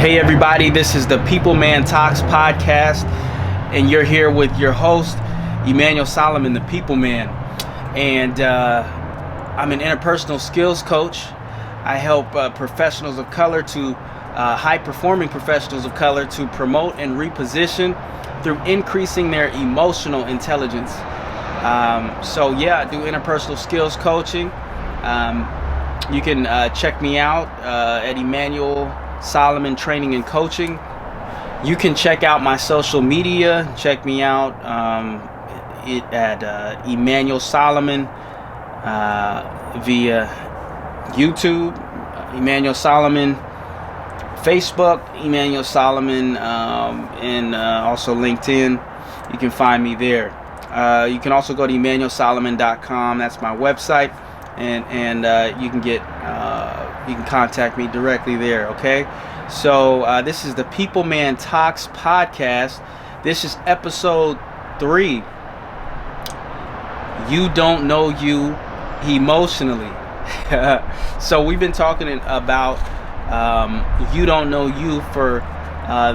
Hey everybody, this is the People Man Talks podcast, and you're here with your host, Emanuel Solomon, the People Man. And I'm an interpersonal skills coach. I help professionals of color to high-performing professionals of color to promote and reposition through increasing their emotional intelligence. I do interpersonal skills coaching. You can check me out at Emanuel Solomon Training and Coaching. You can check out my social media. Check me out at Emanuel Solomon via YouTube, Emanuel Solomon Facebook, Emanuel Solomon, and also LinkedIn. You can find me there. You can also go to EmanuelSolomon.com. That's my website, and you can contact me directly there. Okay, so this is the People Man Talks podcast. This is episode 3. You don't know you emotionally. So we've been talking about you don't know you for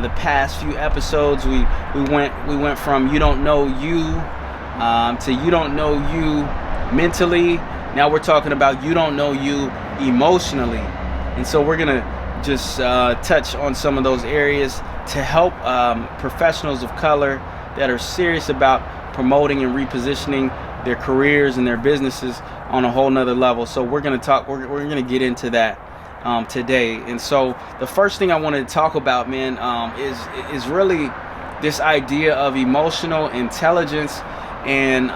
the past few episodes. We went from you don't know you to you don't know you mentally. Now we're talking about you don't know you emotionally. And so we're gonna just touch on some of those areas to help professionals of color that are serious about promoting and repositioning their careers and their businesses on a whole nother level. So we're gonna get into that today. And so the first thing I wanted to talk about, man, is really this idea of emotional intelligence. And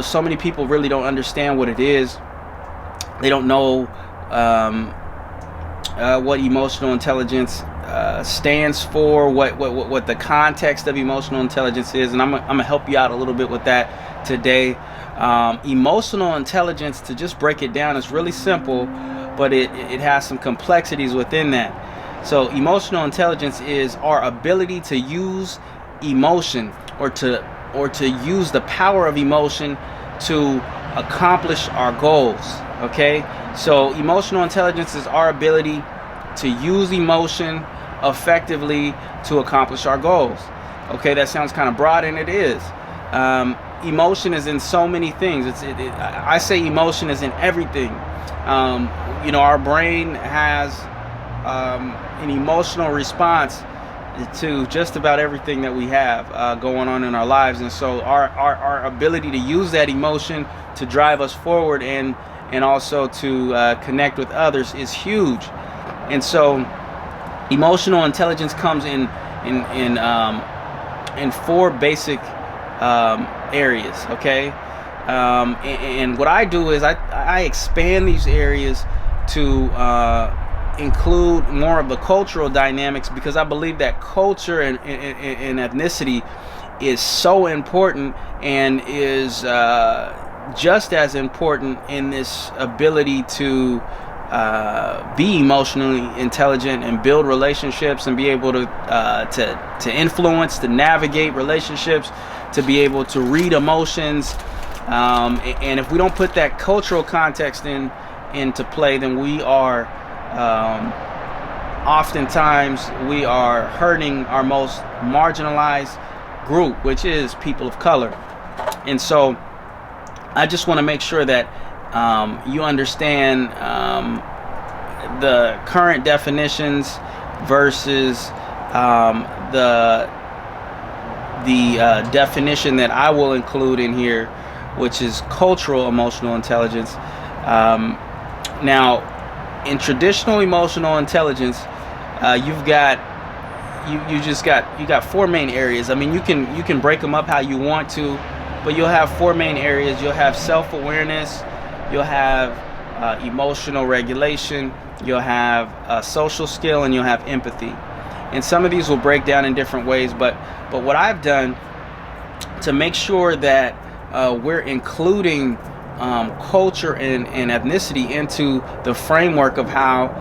so many people really don't understand what it is. They don't know what emotional intelligence stands for, what the context of emotional intelligence is, and I'm gonna help you out a little bit with that today. Emotional intelligence, to just break it down, is really simple, but it has some complexities within that. So emotional intelligence is our ability to use emotion or to use the power of emotion to accomplish our goals. Okay, so emotional intelligence is our ability to use emotion effectively to accomplish our goals. Okay, that sounds kind of broad, and it is. Emotion is in so many things. I say emotion is in everything. Our brain has an emotional response to just about everything that we have going on in our lives, and so our ability to use that emotion to drive us forward and also to connect with others is huge. And so emotional intelligence comes in 4 basic areas. Okay, and what I do is I expand these areas to include more of the cultural dynamics, because I believe that culture and ethnicity is so important and is just as important in this ability to be emotionally intelligent and build relationships and be able to influence, to navigate relationships, to be able to read emotions. And if we don't put that cultural context into play, then we are oftentimes we are hurting our most marginalized group, which is people of color. And so I just want to make sure that you understand the current definitions versus the definition that I will include in here, which is cultural emotional intelligence. Now, in traditional emotional intelligence, you got 4 main areas. I mean, you can break them up how you want to, but you'll have 4 main areas. You'll have self-awareness, you'll have emotional regulation, you'll have social skill, and you'll have empathy. And some of these will break down in different ways, but what I've done to make sure that we're including culture and ethnicity into the framework of how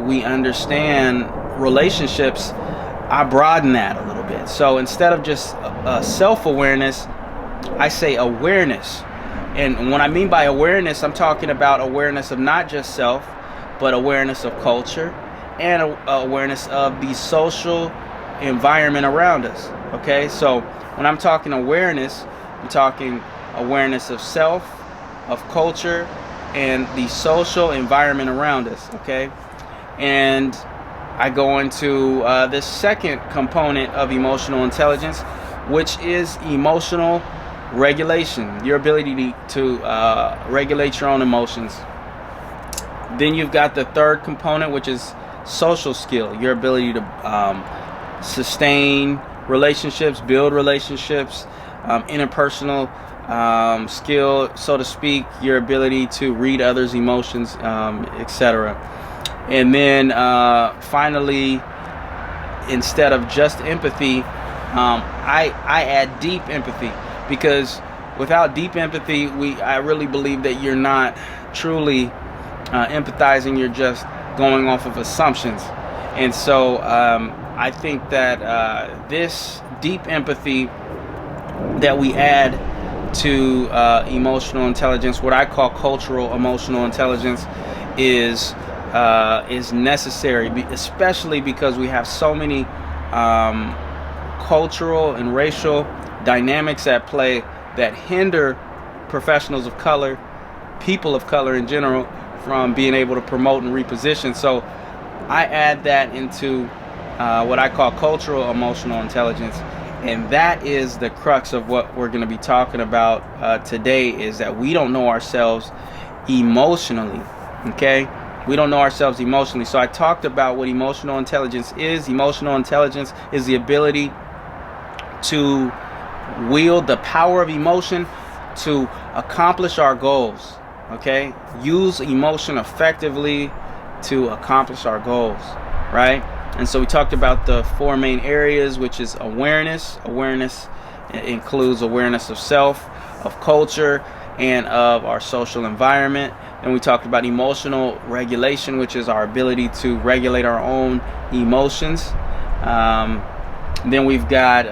we understand relationships, I broaden that a little bit. So instead of just self-awareness, I say awareness. And what I mean by awareness, I'm talking about awareness of not just self, but awareness of culture and awareness of the social environment around us. Okay, so when I'm talking awareness, I'm talking awareness of self, of culture, and the social environment around us. Okay, and I go into the second component of emotional intelligence, which is emotional regulation, your ability to regulate your own emotions. Then you've got the third component, which is social skill, your ability to sustain relationships, build relationships, interpersonal skill, so to speak, your ability to read others' emotions, etc. And then finally, instead of just empathy, I add deep empathy, because without deep empathy, I really believe that you're not truly empathizing. You're just going off of assumptions. And so I think that this deep empathy that we add to emotional intelligence, what I call cultural emotional intelligence, is necessary, especially because we have so many cultural and racial dynamics at play that hinder professionals of color, people of color in general, from being able to promote and reposition. So I add that into what I call cultural emotional intelligence, and that is the crux of what we're going to be talking about today, is that we don't know ourselves emotionally. Okay, we don't know ourselves emotionally. So I talked about what emotional intelligence is. Emotional intelligence is the ability to wield the power of emotion to accomplish our goals. Okay, use emotion effectively to accomplish our goals, right? And so we talked about the four main areas, which is awareness. Awareness includes awareness of self, of culture, and of our social environment. And we talked about emotional regulation, which is our ability to regulate our own emotions. Then we've got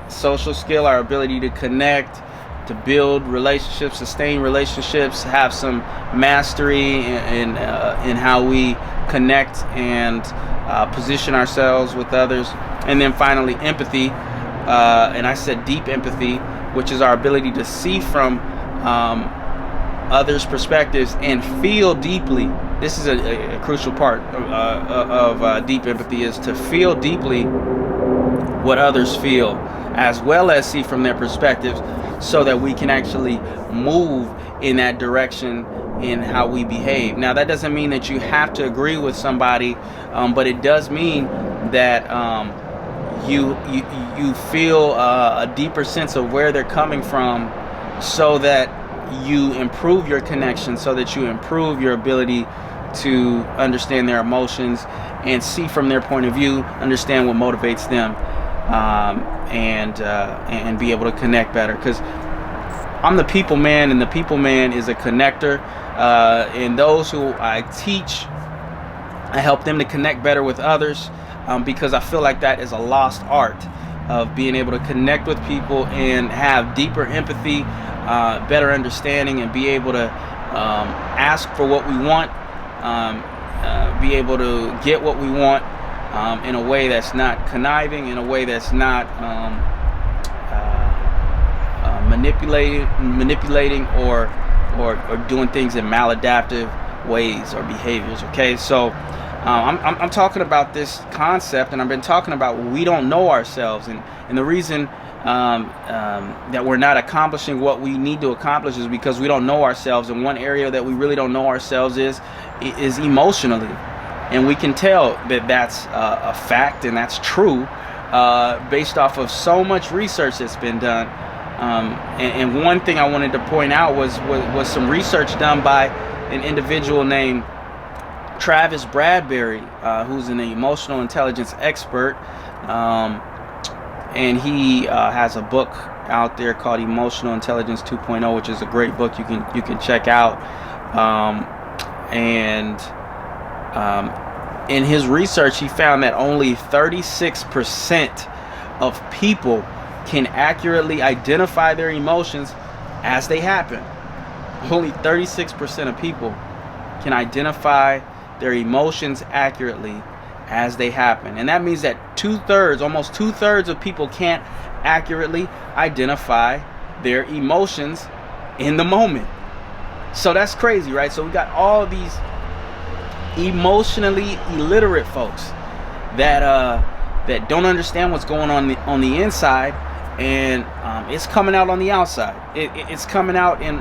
social skill, our ability to connect, to build relationships, sustain relationships, have some mastery in how we connect and position ourselves with others. And then finally, empathy, and I said deep empathy, which is our ability to see from others' perspectives and feel deeply. This is a crucial part of deep empathy, is to feel deeply what others feel, as well as see from their perspectives, so that we can actually move in that direction in how we behave. Now, that doesn't mean that you have to agree with somebody, but it does mean that you feel a deeper sense of where they're coming from, so that you improve your connection, so that you improve your ability to understand their emotions and see from their point of view, understand what motivates them, and be able to connect better. Because I'm the people man, and the people man is a connector. And those who I teach, I help them to connect better with others, because I feel like that is a lost art of being able to connect with people and have deeper empathy, better understanding, and be able to ask for what we want, be able to get what we want in a way that's not conniving, in a way that's not manipulating or doing things in maladaptive ways or behaviors. Okay, so I'm talking about this concept, and I've been talking about we don't know ourselves, and the reason that we're not accomplishing what we need to accomplish is because we don't know ourselves. And one area that we really don't know ourselves is emotionally, and we can tell that that's a fact, and that's true based off of so much research that's been done. And one thing I wanted to point out was some research done by an individual named Travis Bradberry, who's an emotional intelligence expert, and he has a book out there called Emotional Intelligence 2.0, which is a great book you can check out. In his research, he found that only 36% of people can accurately identify their emotions as they happen. Only 36% of people can identify their emotions accurately as they happen. And that means that almost two-thirds of people can't accurately identify their emotions in the moment. So that's crazy, right? So we got all these emotionally illiterate folks that don't understand what's going on the inside, and it's coming out on the outside. It's coming out in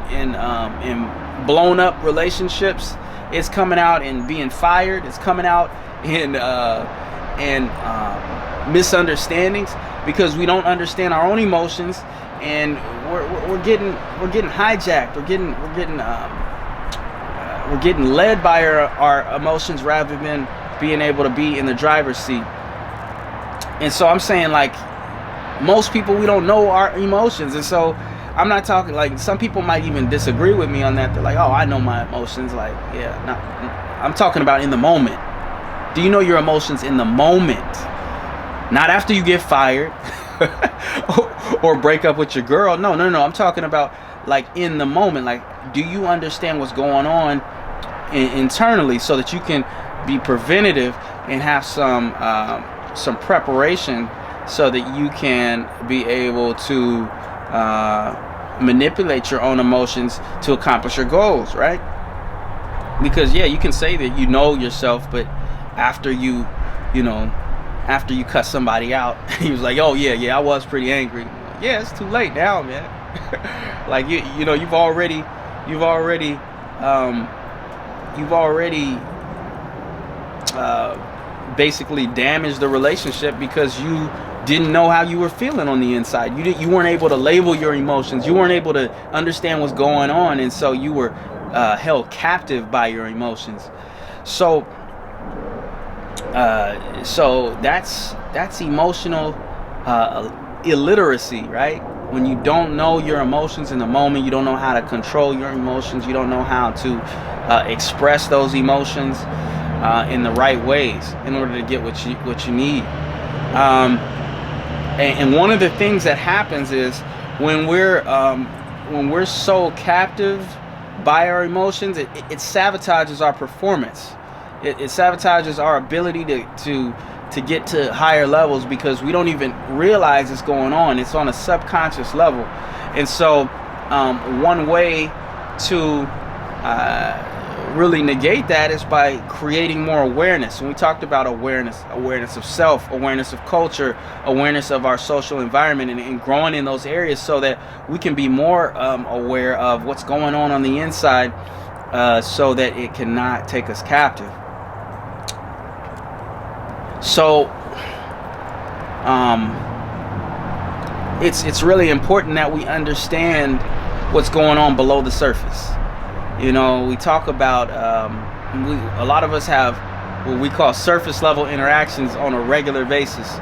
blown up relationships. It's coming out in being fired. It's coming out in misunderstandings, because we don't understand our own emotions, and we're getting hijacked. We're getting led by our emotions rather than being able to be in the driver's seat. And so I'm saying, like, most people, we don't know our emotions. And so I'm not talking, like, some people might even disagree with me on that. They're like, oh, I know my emotions. Like, yeah, I'm talking about in the moment. Do you know your emotions in the moment? Not after you get fired or break up with your girl. No. I'm talking about, like, in the moment. Like, do you understand what's going on internally, so that you can be preventative and have some preparation, so that you can be able to manipulate your own emotions to accomplish your goals, right? Because you can say that you know yourself, but after you cut somebody out, he was like, oh yeah, I was pretty angry. Yeah, it's too late now, man. Like, you've already basically damaged the relationship, because you didn't know how you were feeling on the inside. You weren't able to label your emotions. You weren't able to understand what's going on, and so you were held captive by your emotions. So that's emotional illiteracy, right? When you don't know your emotions in the moment, you don't know how to control your emotions, you don't know how to express those emotions in the right ways in order to get what you need. And one of the things that happens is when we're so captive by our emotions, it sabotages our performance. It sabotages our ability to get to higher levels, because we don't even realize it's going on. It's on a subconscious level. And so one way to really negate that is by creating more awareness. And we talked about awareness of self, awareness of culture, awareness of our social environment, and growing in those areas so that we can be more aware of what's going on the inside, so that it cannot take us captive. So it's really important that we understand what's going on below the surface. We talk about a lot of us have what we call surface level interactions on a regular basis.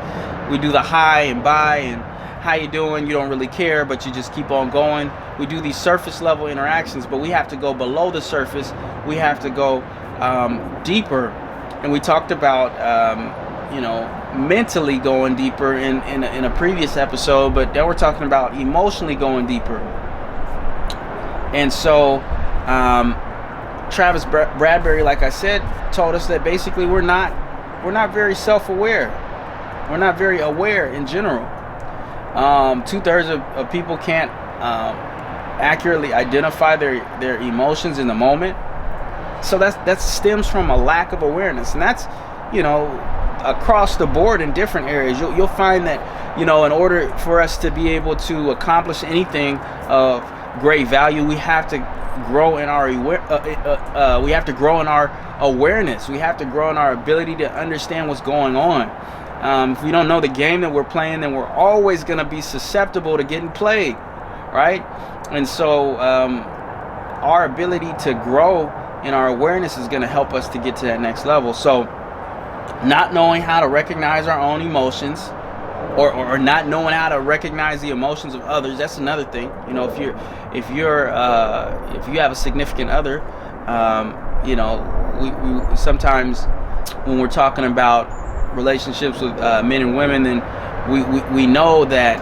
We do the hi and bye and how you doing, you don't really care, but you just keep on going. We do these surface level interactions, but we have to go below the surface. We have to go deeper. And we talked about mentally going deeper in a previous episode, but now we're talking about emotionally going deeper. And so Travis Bradbury, like I said, told us that basically we're not very self-aware. We're not very aware in general. 2/3 of people can't accurately identify their emotions in the moment. So that stems from a lack of awareness, and that's across the board in different areas. You'll find that in order for us to be able to accomplish anything of great value, we have to grow in our we have to grow in our awareness. We have to grow in our ability to understand what's going on. If we don't know the game that we're playing, then we're always going to be susceptible to getting played, right? And so our ability to grow in our awareness is going to help us to get to that next level. So not knowing how to recognize our own emotions, or not knowing how to recognize the emotions of others, that's another thing. If you have a significant other, we sometimes when we're talking about relationships with men and women, then we know that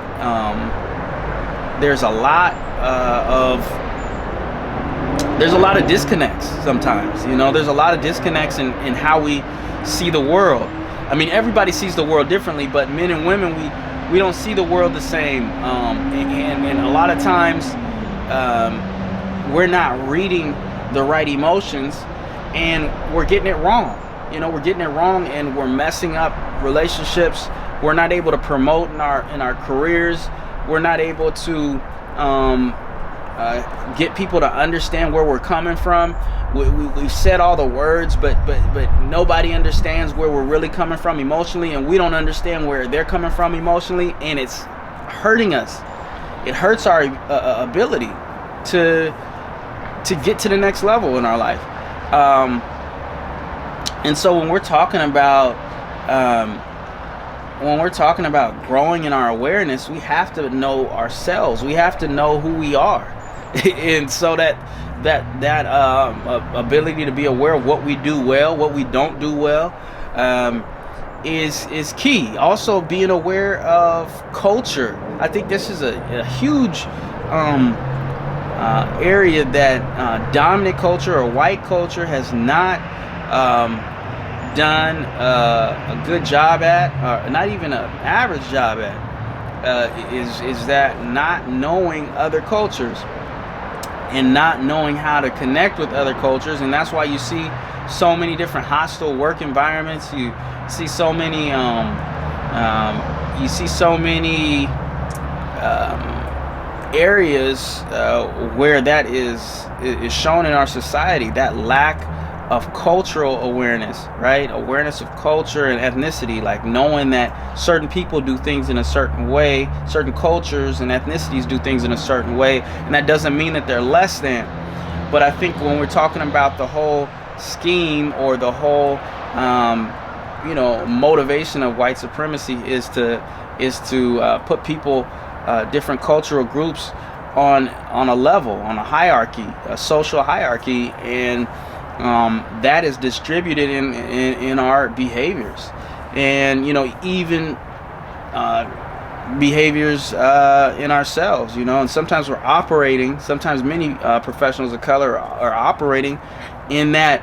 there's a lot of there's a lot of disconnects sometimes. There's a lot of disconnects in how we see the world. I mean, everybody sees the world differently, but men and women, we don't see the world the same. And a lot of times we're not reading the right emotions, and we're getting it wrong. We're getting it wrong, and we're messing up relationships. We're not able to promote in our careers. We're not able to get people to understand where we're coming from. We've said all the words, but nobody understands where we're really coming from emotionally, and we don't understand where they're coming from emotionally, and it's hurting us. It hurts our ability to get to the next level in our life. And so when we're talking about growing in our awareness, we have to know ourselves. We have to know who we are. And so that ability to be aware of what we do well, what we don't do well, is key. Also, being aware of culture. I think this is a huge area that dominant culture or white culture has not done a good job at, or not even an average job at, is that not knowing other cultures and not knowing how to connect with other cultures. And that's why you see so many different hostile work environments. You see so many areas where that is shown in our society, that lack of cultural awareness, right? Awareness of culture and ethnicity, like knowing that certain people do things in a certain way, certain cultures and ethnicities do things in a certain way, and that doesn't mean that they're less than. But I think when we're talking about the whole scheme or the whole motivation of white supremacy is to put people, different cultural groups on a level, on a hierarchy, a social hierarchy, and that is distributed in our behaviors, and even behaviors in ourselves, and sometimes sometimes many professionals of color are operating in that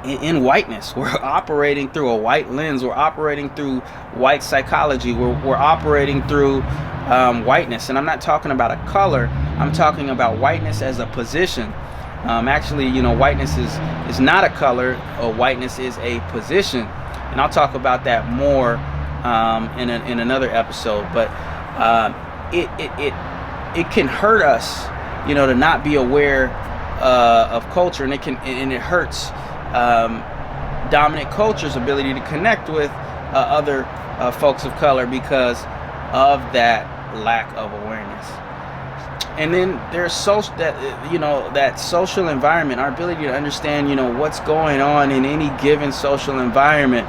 in whiteness. We're operating through a white lens. We're operating through white psychology. We're operating through whiteness, and I'm not talking about a color. I'm talking about whiteness as a position. Actually, whiteness is not a color, or whiteness is a position, and I'll talk about that more in another episode. But it can hurt us, to not be aware of culture, and it hurts dominant culture's ability to connect with other folks of color because of that lack of awareness. And then there's that social environment, our ability to understand, what's going on in any given social environment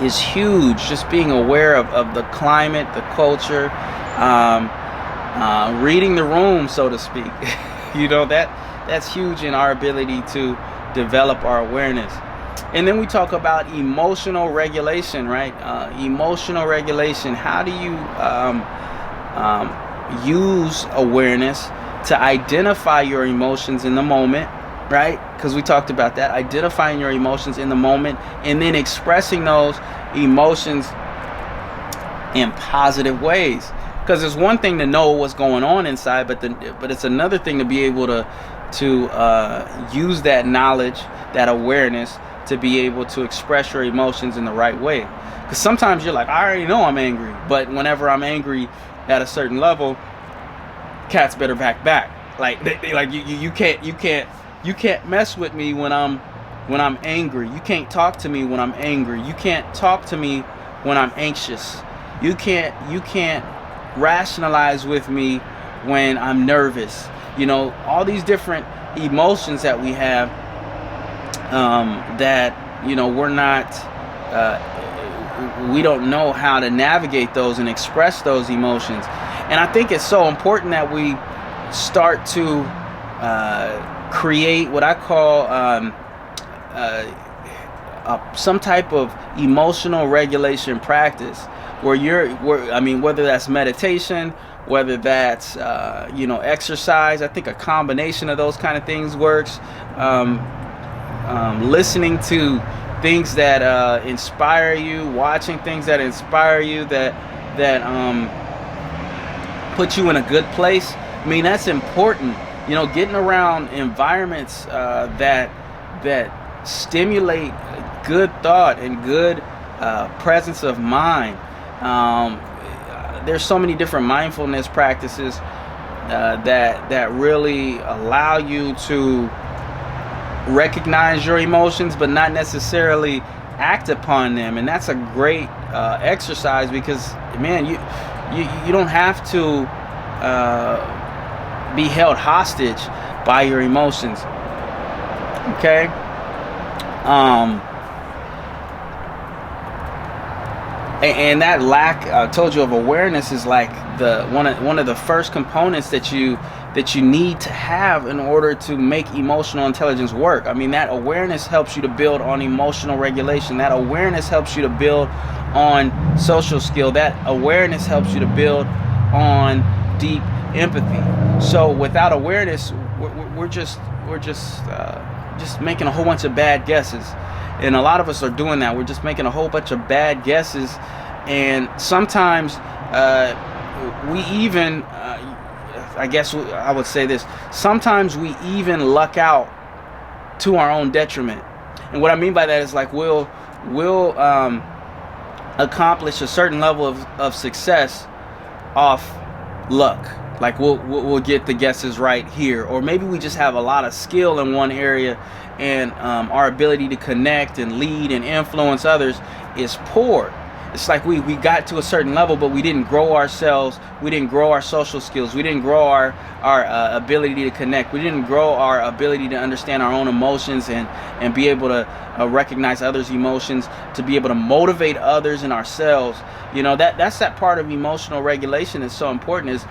is huge. Just being aware of the climate, the culture, reading the room, so to speak. That's huge in our ability to develop our awareness. And then we talk about emotional regulation, right? Emotional regulation. How do you use awareness to identify your emotions in the moment, right? Because we talked about that, identifying your emotions in the moment and then expressing those emotions in positive ways. Because it's one thing to know what's going on inside, but it's another thing to be able to use that knowledge, that awareness, to be able to express your emotions in the right way. Because sometimes you're like, I already know I'm angry, but whenever I'm angry at a certain level, cats better back. Like you can't mess with me when I'm angry. You can't talk to me when I'm angry. You can't talk to me when I'm anxious. You can't rationalize with me when I'm nervous. All these different emotions that we have that we're not we don't know how to navigate those and express those emotions. And I think it's so important that we start to create what I call some type of emotional regulation practice, whether that's meditation whether that's exercise. I think a combination of those kind of things works. Listening to things that inspire you, watching things that inspire you, that put you in a good place. I mean, that's important. Getting around environments that stimulate good thought and good presence of mind. There's so many different mindfulness practices that really allow you to recognize your emotions, but not necessarily act upon them. And that's a great exercise, because, man, you don't have to be held hostage by your emotions. Okay. And that lack, I told you, of awareness is like one of the first components that you need to have in order to make emotional intelligence work. I mean, that awareness helps you to build on emotional regulation. That awareness helps you to build on social skill. That awareness helps you to build on deep empathy. So without awareness, we're just making a whole bunch of bad guesses. And a lot of us are doing that. We're just making a whole bunch of bad guesses. And sometimes we even, I guess I would say this, sometimes we even luck out to our own detriment. And what I mean by that is, like, we'll accomplish a certain level of success off luck. Like, we'll get the guesses right here. Or maybe we just have a lot of skill in one area, and our ability to connect and lead and influence others is poor. It's like we got to a certain level, but we didn't grow ourselves. We didn't grow our social skills. We didn't grow our ability to connect. We didn't grow our ability to understand our own emotions and be able to recognize others' emotions, to be able to motivate others and ourselves. That's that part of emotional regulation that's so important, is,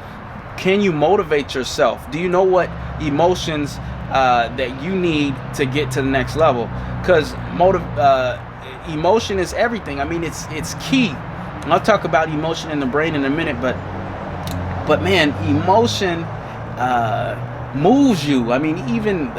can you motivate yourself? Do you know what emotions that you need to get to the next level? Because emotion is everything. I mean, it's key. And I'll talk about emotion in the brain in a minute, but man, emotion moves you. I mean, even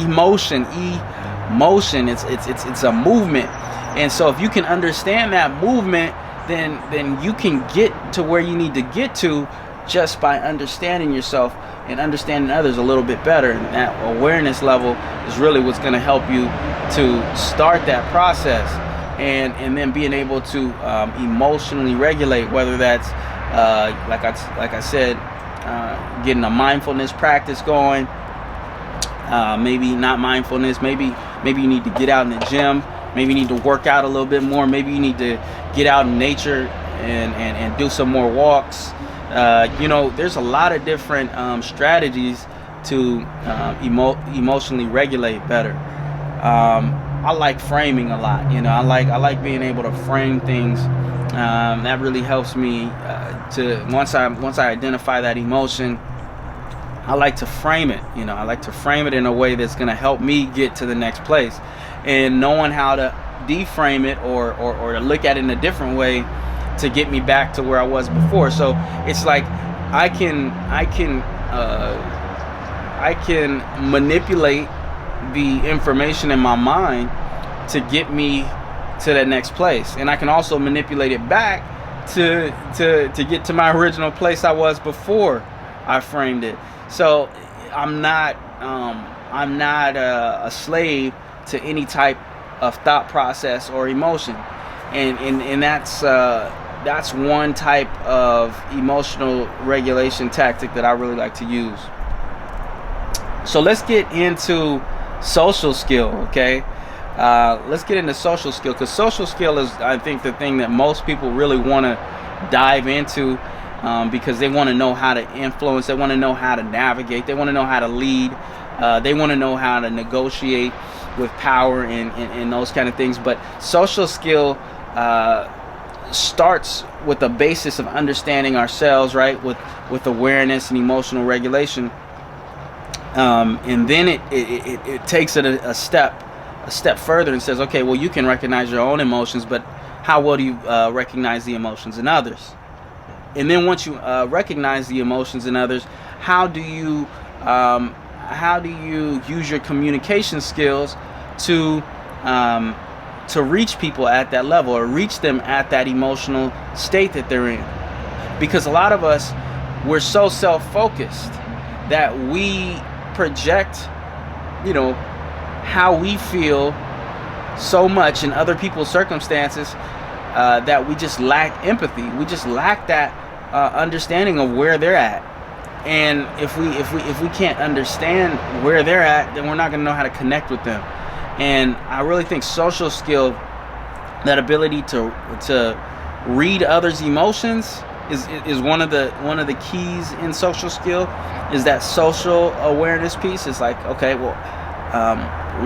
emotion, it's a movement. And so if you can understand that movement, then you can get to where you need to get to, just by understanding yourself and understanding others a little bit better. And that awareness level is really what's going to help you to start that process, and then being able to emotionally regulate, whether that's like I said, getting a mindfulness practice going, maybe not mindfulness, maybe you need to get out in the gym, maybe you need to work out a little bit more, maybe you need to get out in nature and do some more walks. There's a lot of different strategies to emotionally regulate better. I like framing a lot. I like being able to frame things. That really helps me to once I identify that emotion, I like to frame it. I like to frame it in a way that's going to help me get to the next place. And knowing how to deframe it or to look at it in a different way to get me back to where I was before. So it's like I can manipulate the information in my mind to get me to that next place, and I can also manipulate it back to get to my original place I was before I framed it. So I'm not a slave to any type of thought process or emotion, and that's one type of emotional regulation tactic that I really like to use. So let's get into social skill, okay? Let's get into social skill, because social skill is, I think, the thing that most people really want to dive into, because they want to know how to influence, they want to know how to navigate, they want to know how to lead, they want to know how to negotiate with power and those kind of things. But social skill starts with the basis of understanding ourselves, right? With awareness and emotional regulation, and then it takes it a step further and says, okay, well, you can recognize your own emotions, but how well do you recognize the emotions in others? And then once you recognize the emotions in others, how do you use your communication skills to reach people at that level, or reach them at that emotional state that they're in? Because a lot of us, we're so self-focused that we project, how we feel so much in other people's circumstances, that we just lack empathy. We just lack that understanding of where they're at. And if we can't understand where they're at, then we're not going to know how to connect with them. And I really think social skill, that ability to read others' emotions, is one of the keys in social skill. Is that social awareness piece? It's like, okay, well,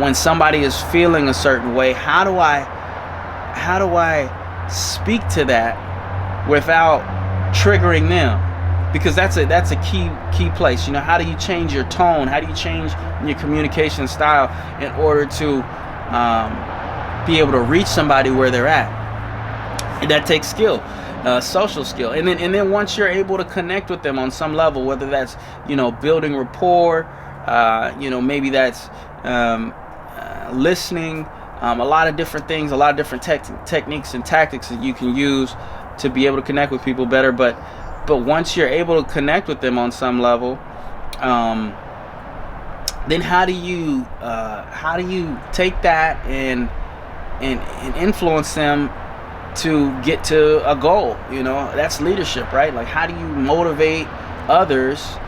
when somebody is feeling a certain way, how do I speak to that without triggering them? Because that's a key place. How do you change your tone? How do you change your communication style in order to be able to reach somebody where they're at? And that takes skill, social skill. And then once you're able to connect with them on some level, whether that's building rapport, maybe that's listening, a lot of different things, a lot of different techniques and tactics that you can use to be able to connect with people better. But once you're able to connect with them on some level, then how do you take that and influence them to get to a goal? That's leadership, right? Like, how do you motivate others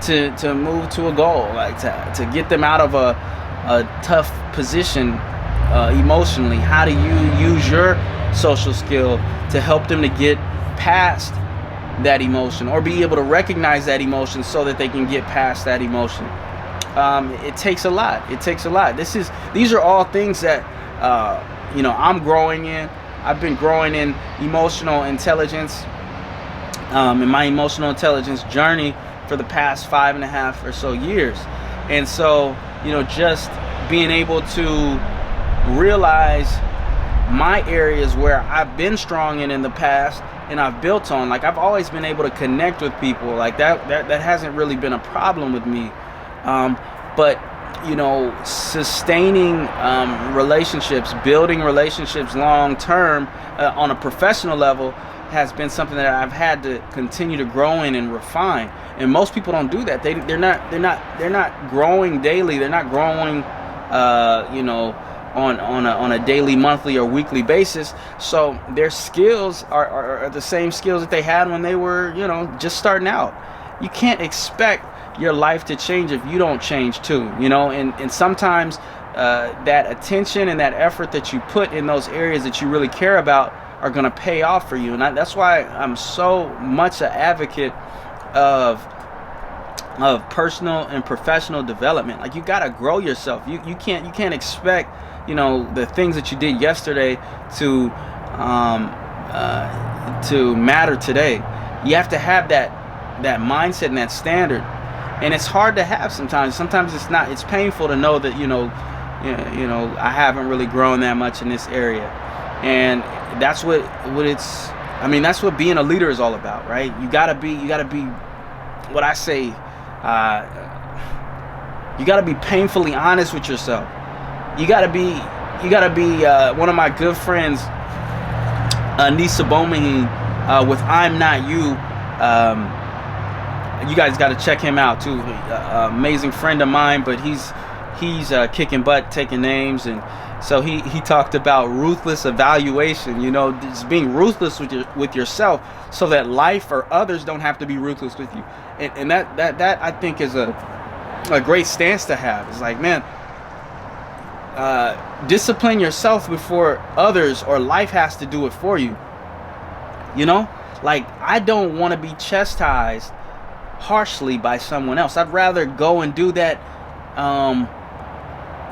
to move to a goal, like to get them out of a tough position emotionally? How do you use your social skill to help them to get past that emotion, or be able to recognize that emotion so that they can get past that emotion? It takes a lot. These are all things that I'm growing in. I've been growing in emotional intelligence, in my emotional intelligence journey for the past 5.5 or so years. And so, just being able to realize my areas where I've been strong in the past, and I've built on, like, I've always been able to connect with people. Like, that hasn't really been a problem with me. But sustaining relationships, building relationships long term on a professional level has been something that I've had to continue to grow in and refine. And most people don't do that. They're not growing daily. They're not growing on a daily, monthly, or weekly basis. So their skills are the same skills that they had when they were just starting out. You can't expect your life to change if you don't change too, and sometimes that attention and that effort that you put in those areas that you really care about are going to pay off for you. And that's why I'm so much an advocate of personal and professional development. Like, you got to grow yourself. You can't expect the things that you did yesterday to matter today. You have to have that mindset and that standard. And it's hard to have sometimes. Sometimes it's painful to know that I haven't really grown that much in this area. And that's what that's what being a leader is all about, right? You gotta be what I say, you gotta be painfully honest with yourself. You gotta be one of my good friends, Nisa Bomahin, with I'm Not You. You guys got to check him out too. Amazing friend of mine, but he's kicking butt, taking names. And so he talked about ruthless evaluation, just being ruthless with yourself, so that life or others don't have to be ruthless with you. And that I think is a great stance to have. It's like, man, discipline yourself before others or life has to do it for you. Like, I don't want to be chastised harshly by someone else. I'd rather go and do that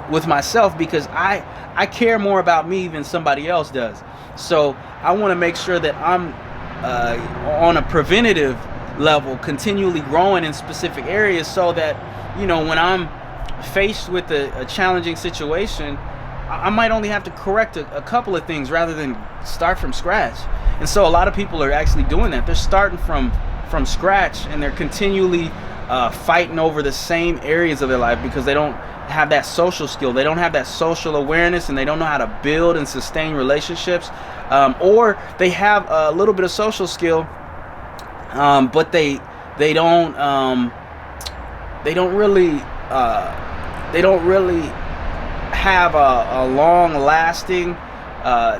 with myself, because I care more about me than somebody else does. So I want to make sure that I'm on a preventative level, continually growing in specific areas, so that when I'm faced with a challenging situation, I might only have to correct a couple of things rather than start from scratch. And so a lot of people are actually doing that. They're starting from scratch, and they're continually fighting over the same areas of their life because they don't have that social skill. They don't have that social awareness, and they don't know how to build and sustain relationships. Or they have a little bit of social skill, but they don't really have a long-lasting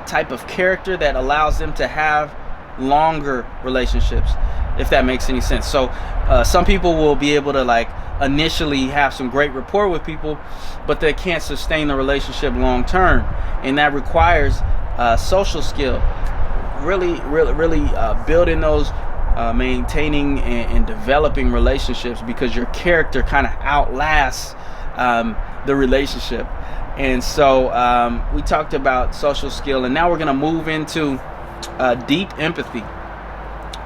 type of character that allows them to have longer relationships, if that makes any sense. So some people will be able to like initially have some great rapport with people, but they can't sustain the relationship long term, and that requires social skill, really building those, maintaining and developing relationships, because your character kind of outlasts the relationship. And so we talked about social skill, and now we're going to move into deep empathy.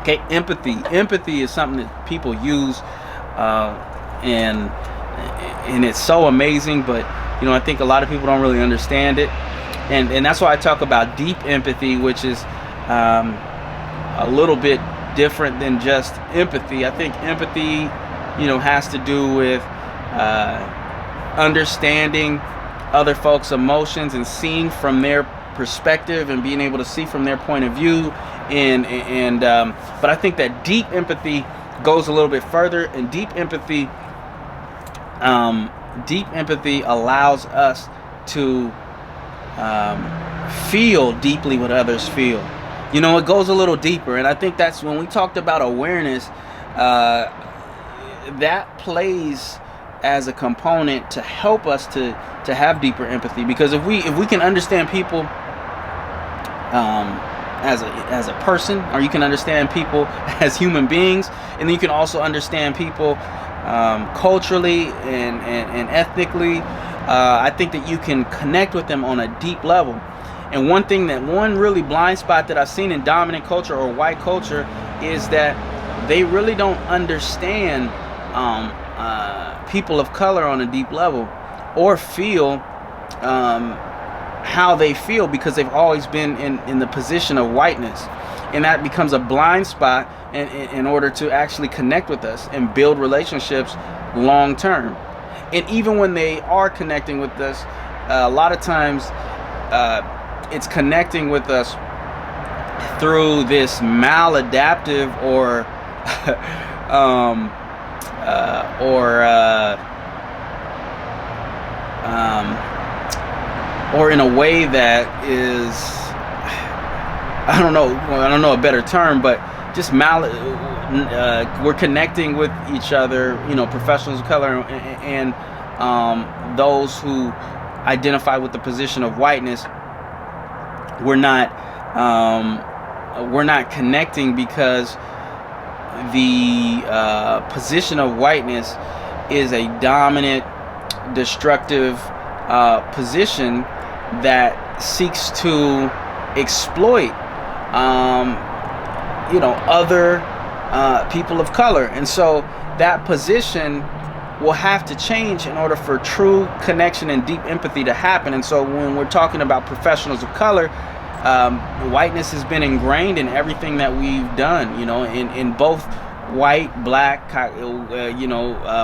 Okay, empathy is something that people use, and it's so amazing, but I think a lot of people don't really understand it, and that's why I talk about deep empathy, which is a little bit different than just empathy. I think empathy has to do with understanding other folks' emotions and seeing from their perspective and being able to see from their point of view, but I think that deep empathy goes a little bit further, and deep empathy allows us to feel deeply what others feel. It goes a little deeper, and I think that's when we talked about awareness, that plays as a component to help us to have deeper empathy, because if we can understand people as a person, or you can understand people as human beings, and then you can also understand people culturally and ethnically, I think that you can connect with them on a deep level. And one really blind spot that I've seen in dominant culture or white culture is that they really don't understand people of color on a deep level, or feel how they feel, because they've always been in the position of whiteness, and that becomes a blind spot in order to actually connect with us and build relationships long term. And even when they are connecting with us, a lot of times it's connecting with us through this maladaptive or or in a way that is, I don't know a better term, but just we're connecting with each other, professionals of color and those who identify with the position of whiteness. We're not connecting because the position of whiteness is a dominant, destructive position that seeks to exploit other people of color. And so that position will have to change in order for true connection and deep empathy to happen. And so when we're talking about professionals of color, whiteness has been ingrained in everything that we've done, in both white, black,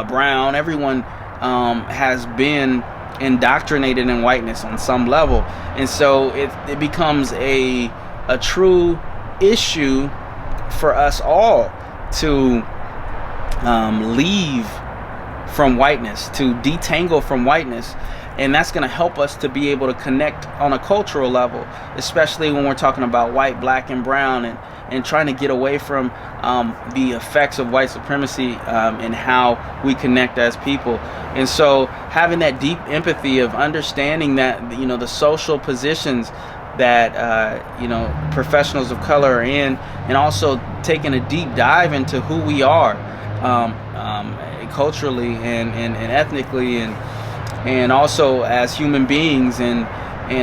brown. Everyone has been indoctrinated in whiteness on some level. And so it becomes a true issue for us all to leave from whiteness, to detangle from whiteness. And that's going to help us to be able to connect on a cultural level, especially when we're talking about white, black, and brown, and trying to get away from the effects of white supremacy and how we connect as people. And so having that deep empathy of understanding that, the social positions that, professionals of color are in, and also taking a deep dive into who we are culturally and ethnically, and also as human beings, and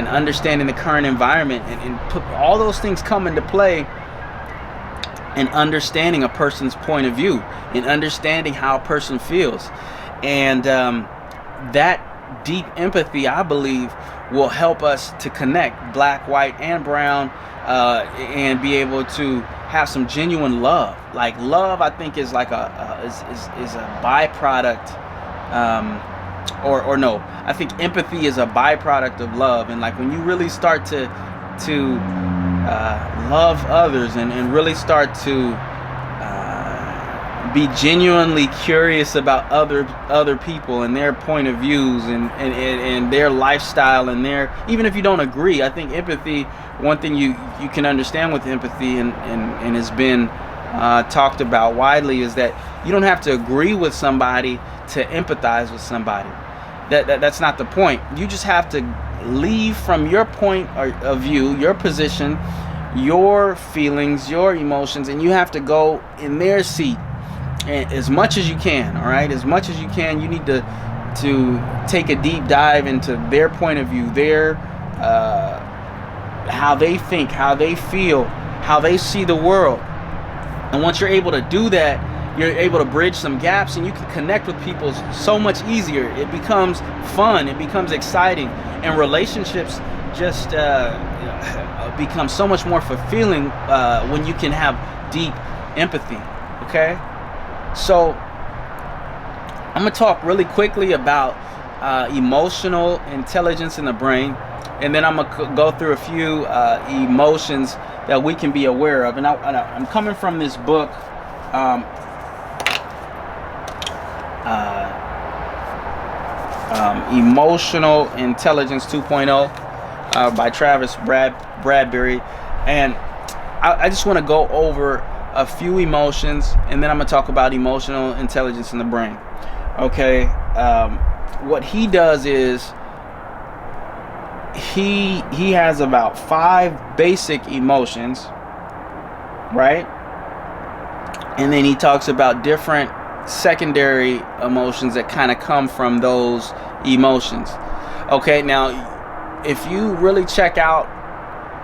understanding the current environment, and put all those things come into play, and understanding a person's point of view, and understanding how a person feels. And that deep empathy, I believe, will help us to connect black, white, and brown, and be able to have some genuine love. Like love, I think is like is a byproduct, or no, I think empathy is a byproduct of love. And like when you really start to love others and really start to be genuinely curious about other people and their point of views and their lifestyle and their, even if you don't agree, I think empathy, one thing you can understand with empathy and has been talked about widely, is that you don't have to agree with somebody to empathize with somebody. That's not the point. You just have to leave from your point of view, your position, your feelings, your emotions, and you have to go in their seat as much as you can. All right, as much as you can. You need to take a deep dive into their point of view, their how they think, how they feel, how they see the world. And once you're able to do that, you're able to bridge some gaps, and you can connect with people so much easier. It becomes fun, it becomes exciting, and relationships just become so much more fulfilling when you can have deep empathy. Okay, so I'm gonna talk really quickly about emotional intelligence in the brain, and then I'm gonna go through a few emotions that we can be aware of. And I'm coming from this book, Emotional Intelligence 2.0 by Travis Bradberry. And I just want to go over a few emotions, and then I'm going to talk about emotional intelligence in the brain. Okay, what he does is he has about 5 basic emotions, right? And then he talks about different secondary emotions that kind of come from those emotions. Okay, now if you really check out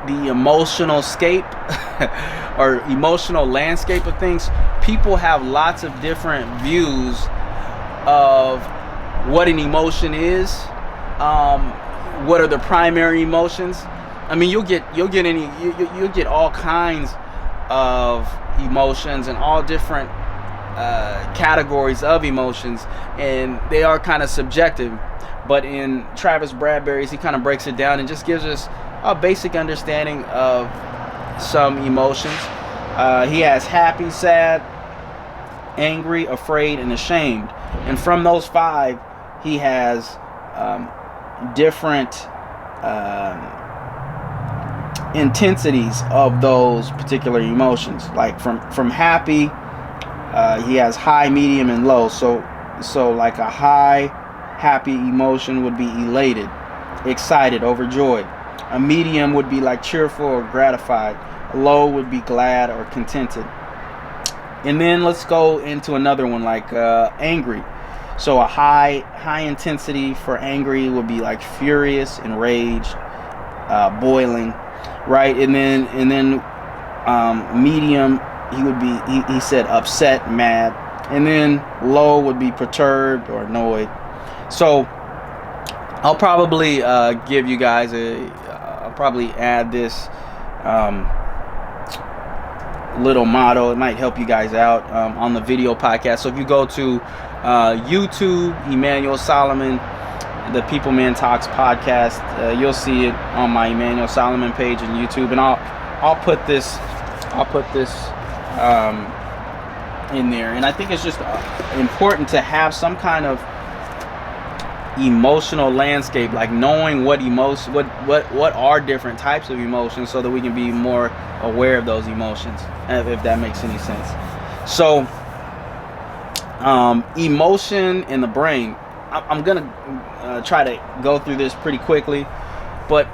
the emotional scape or emotional landscape of things, people have lots of different views of what an emotion is. What are the primary emotions? I mean, you'll get all kinds of emotions and all different categories of emotions, and they are kind of subjective. But in Travis Bradberry's, he kind of breaks it down and just gives us a basic understanding of some emotions. He has happy, sad, angry, afraid, and ashamed. And from those 5, he has different intensities of those particular emotions. Like from happy, he has high, medium, and low. So like a high happy emotion would be elated, excited, overjoyed. A medium would be like cheerful or gratified. A low would be glad or contented. And then let's go into another one, like angry. So a high intensity for angry would be like furious, enraged, boiling, right? And then medium, he said upset, mad. And then low would be perturbed or annoyed. So I'll probably give you guys I'll probably add this little motto. It might help you guys out on the video podcast. So if you go to YouTube, Emanuel Solomon, the People Man Talks podcast, you'll see it on my Emanuel Solomon page on YouTube, and I'll put this in there. And I think it's just important to have some kind of emotional landscape, like knowing what are different types of emotions, so that we can be more aware of those emotions, if that makes any sense. So emotion in the brain, I'm gonna try to go through this pretty quickly, but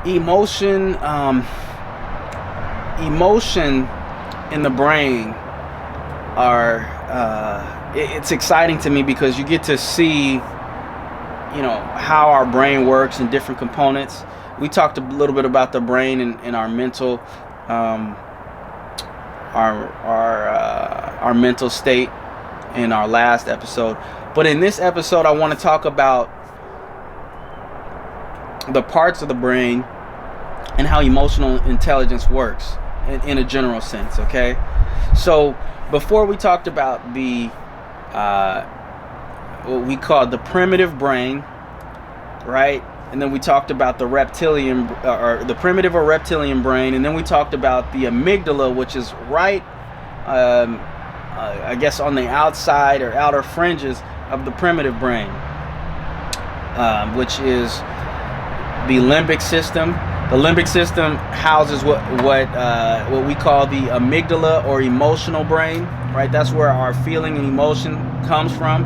emotion in the brain are it's exciting to me, because you get to see, how our brain works in different components. We talked a little bit about the brain and our mental our mental state in our last episode. But in this episode, I want to talk about the parts of the brain and how emotional intelligence works in a general sense, okay? So before we talked about the what we call the primitive brain, right? And then we talked about the reptilian or the primitive or reptilian brain, and then we talked about the amygdala, which is right I guess on the outside or outer fringes of the primitive brain, which is the limbic system. The limbic system houses what we call the amygdala or emotional brain, right? That's where our feeling and emotion comes from.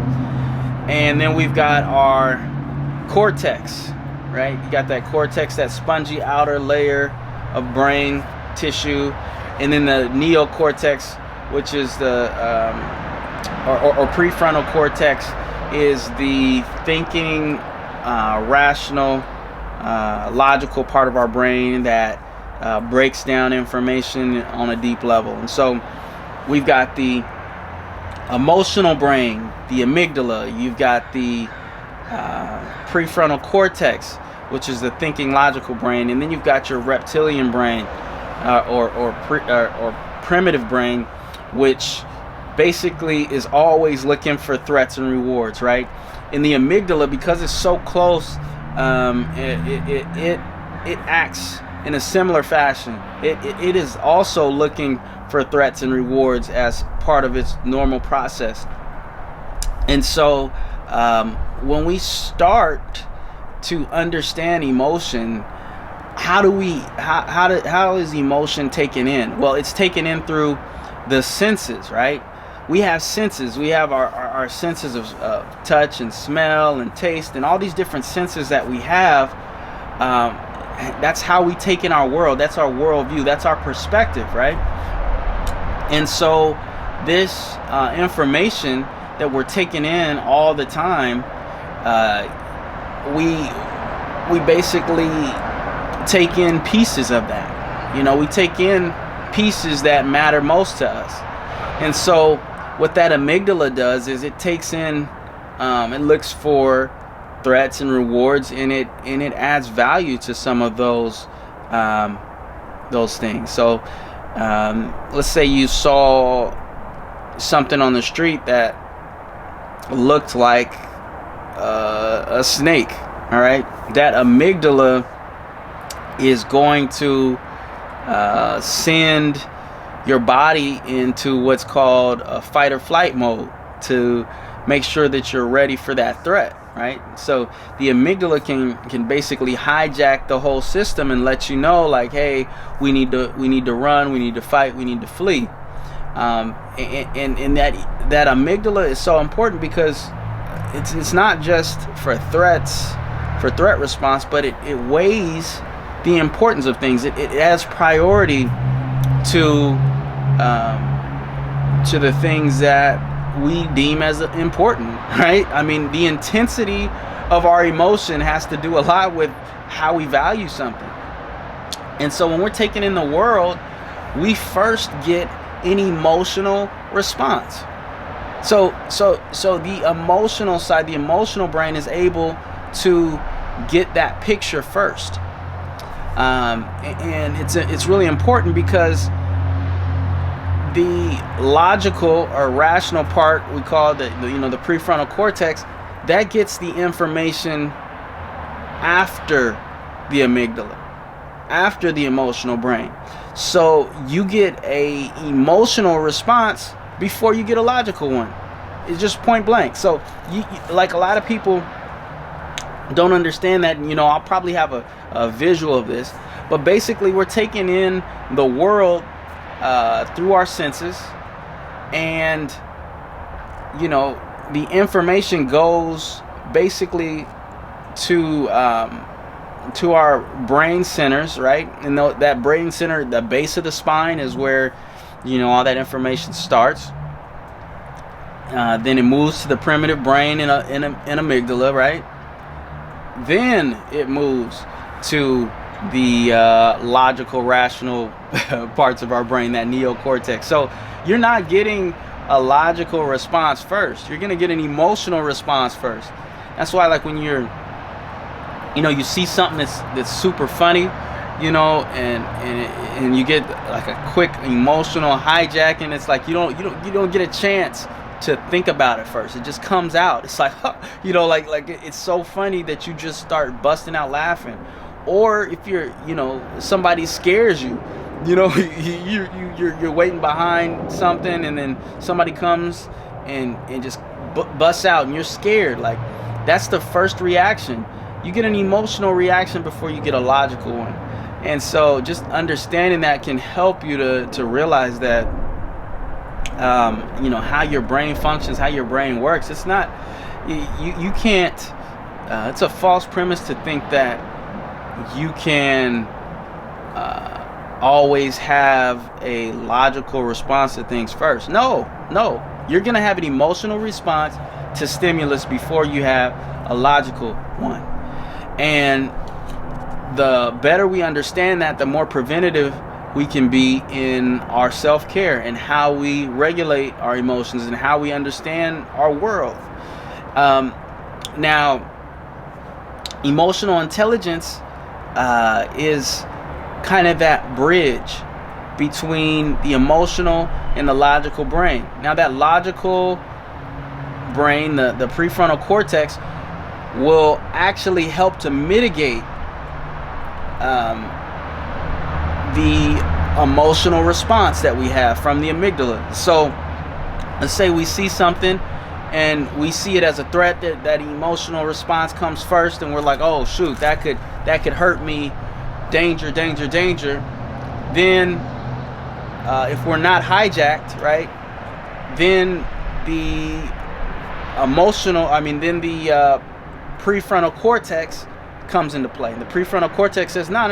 And then we've got our cortex, right? You got that cortex, that spongy outer layer of brain tissue, and then the neocortex, which is the or prefrontal cortex, is the thinking, rational, logical part of our brain that breaks down information on a deep level. And so we've got the emotional brain, the amygdala. You've got the prefrontal cortex, which is the thinking, logical brain, and then you've got your reptilian brain, or primitive brain, which basically is always looking for threats and rewards, right? In the amygdala, because it's so close, it acts in a similar fashion. It is also looking for threats and rewards as part of its normal process. And so when we start to understand emotion, how is emotion taken in? Well, it's taken in through the senses, right? We have senses. We have our senses of touch and smell and taste and all these different senses that we have. That's how we take in our world. That's our worldview. That's our perspective, right? And so this information that we're taking in all the time, we basically take in pieces of that. We take in pieces that matter most to us. And so what that amygdala does is it takes in, it looks for threats and rewards, and it adds value to some of those things. So let's say you saw something on the street that looked like a snake. All right, that amygdala is going to send your body into what's called a fight or flight mode to make sure that you're ready for that threat, right? So the amygdala can basically hijack the whole system and let you know, like, hey, we need to run, we need to fight, we need to flee. And that amygdala is so important because it's not just for threat response, but it weighs the importance of things. It adds priority to the things that we deem as important, right? I mean, the intensity of our emotion has to do a lot with how we value something. And so when we're taking in the world, we first get an emotional response. So the emotional side, the emotional brain, is able to get that picture first. And it's really important because the logical or rational part, we call the prefrontal cortex, that gets the information after the amygdala, after the emotional brain. So you get a emotional response before you get a logical one. It's just point blank. So you like, a lot of people don't understand that. I'll probably have a visual of this, but basically we're taking in the world through our senses, and the information goes basically to our brain centers, right? And that brain center, the base of the spine, is where all that information starts. Then it moves to the primitive brain in amygdala, right? Then it moves to the logical, rational parts of our brain, that neocortex. So you're not getting a logical response first. You're gonna get an emotional response first. That's why, like, when you're, you see something that's super funny, and you get like a quick emotional hijacking. It's like you don't get a chance to think about it first. It just comes out. It's like, like it's so funny that you just start busting out laughing. Or if you're, somebody scares you, you're waiting behind something, and then somebody comes and just busts out, and you're scared. Like, that's the first reaction. You get an emotional reaction before you get a logical one. And so just understanding that can help you to realize that, how your brain functions, how your brain works. It's not, you can't, it's a false premise to think that you can always have a logical response to things first. No, you're going to have an emotional response to stimulus before you have a logical one. And the better we understand that, the more preventative we can be in our self-care and how we regulate our emotions and how we understand our world. Now, emotional intelligence is kind of that bridge between the emotional and the logical brain. Now, that logical brain, the prefrontal cortex, will actually help to mitigate the emotional response that we have from the amygdala. So let's say we see something and we see it as a threat. That emotional response comes first, and we're like, oh shoot, that could hurt me, danger. Then if we're not hijacked, right, then the prefrontal cortex comes into play. The prefrontal cortex says, no,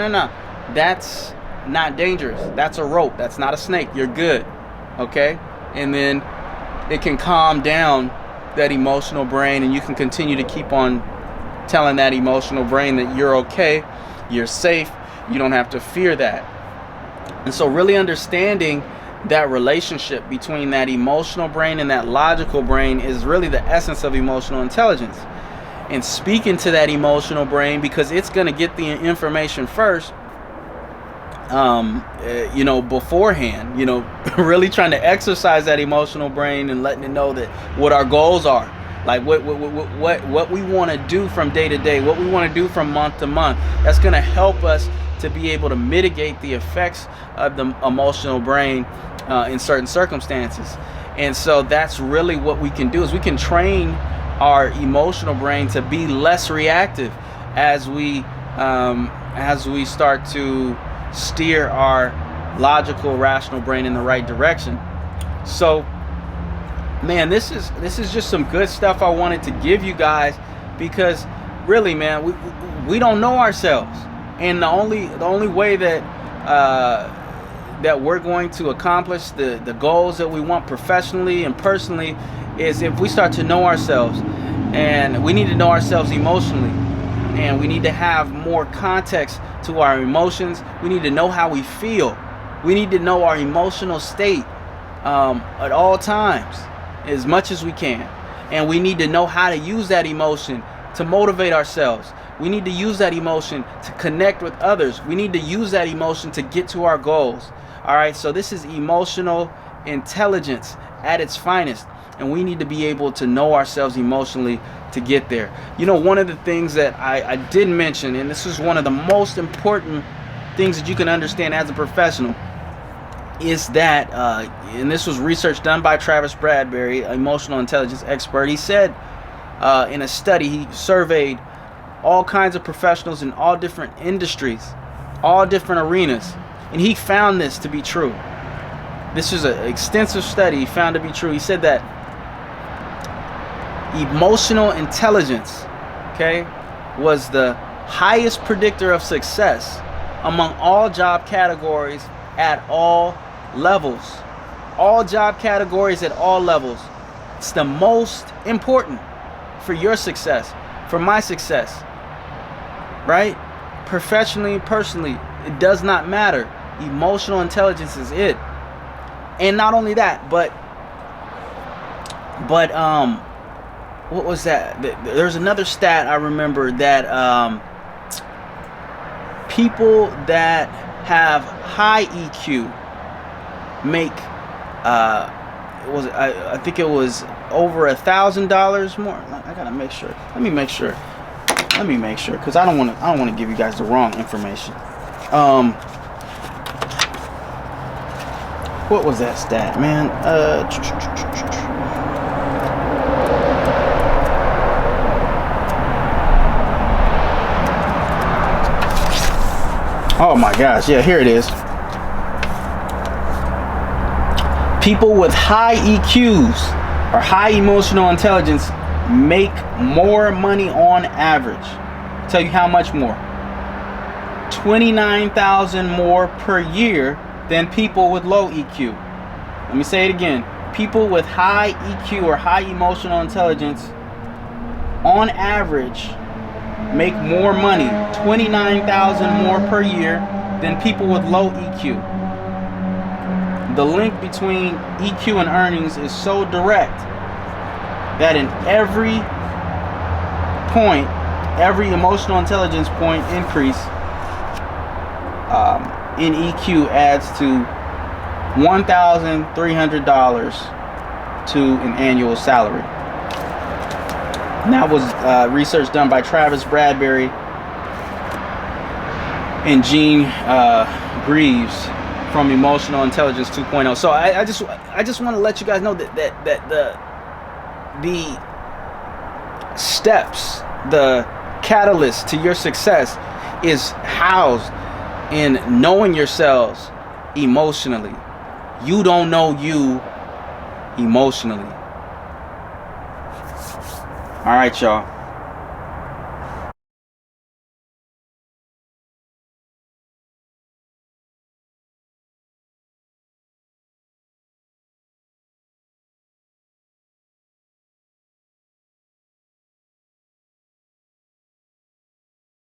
that's not dangerous. That's a rope. That's not a snake. You're good. Okay? And then it can calm down that emotional brain, and you can continue to keep on telling that emotional brain that you're okay, you're safe, you don't have to fear that. And so really understanding that relationship between that emotional brain and that logical brain is really the essence of emotional intelligence. And speaking to that emotional brain, because it's going to get the information first, beforehand, really trying to exercise that emotional brain and letting it know that what our goals are, like what we want to do from day to day, what we want to do from month to month. That's going to help us to be able to mitigate the effects of the emotional brain in certain circumstances. And so that's really what we can do, is we can train our emotional brain to be less reactive as we start to steer our logical, rational brain in the right direction. So, man, this is just some good stuff I wanted to give you guys, because really, man, we don't know ourselves, and the only way that we're going to accomplish the goals that we want professionally and personally is if we start to know ourselves. And we need to know ourselves emotionally, and we need to have more context to our emotions. We need to know how we feel. We need to know our emotional state at all times, as much as we can. And we need to know how to use that emotion to motivate ourselves. We need to use that emotion to connect with others. We need to use that emotion to get to our goals. All right, so this is emotional intelligence at its finest. And we need to be able to know ourselves emotionally to get there. One of the things that I didn't mention, and this is one of the most important things that you can understand as a professional, is that, and this was research done by Travis Bradberry, an emotional intelligence expert. He said in a study, he surveyed all kinds of professionals in all different industries, all different arenas, and he found this to be true. This is an extensive study he found to be true. He said that emotional intelligence, was the highest predictor of success among all job categories at all levels. All job categories at all levels. It's the most important for your success, for my success, right? Professionally and personally, it does not matter. Emotional intelligence is it. And not only that, but But what was that? There's another stat I remember that people that have high EQ make I think it was over $1,000 more. I gotta make sure. Let me make sure because I don't want to give you guys the wrong information. What was that stat, man? Oh my gosh, yeah, here it is. People with high EQs or high emotional intelligence make more money on average. Tell you how much more. $29,000 more per year than people with low EQ. Let me say it again. People with high EQ or high emotional intelligence on average make more money, $29,000 more per year than people with low EQ. The link between EQ and earnings is so direct that in every point, every emotional intelligence point increase in EQ adds to $1,300 to an annual salary. And that was research done by Travis Bradbury and Gene Greaves from Emotional Intelligence 2.0. So I just want to let you guys know that the steps, the catalyst to your success is housed in knowing yourselves emotionally. You don't know you emotionally. All right, y'all.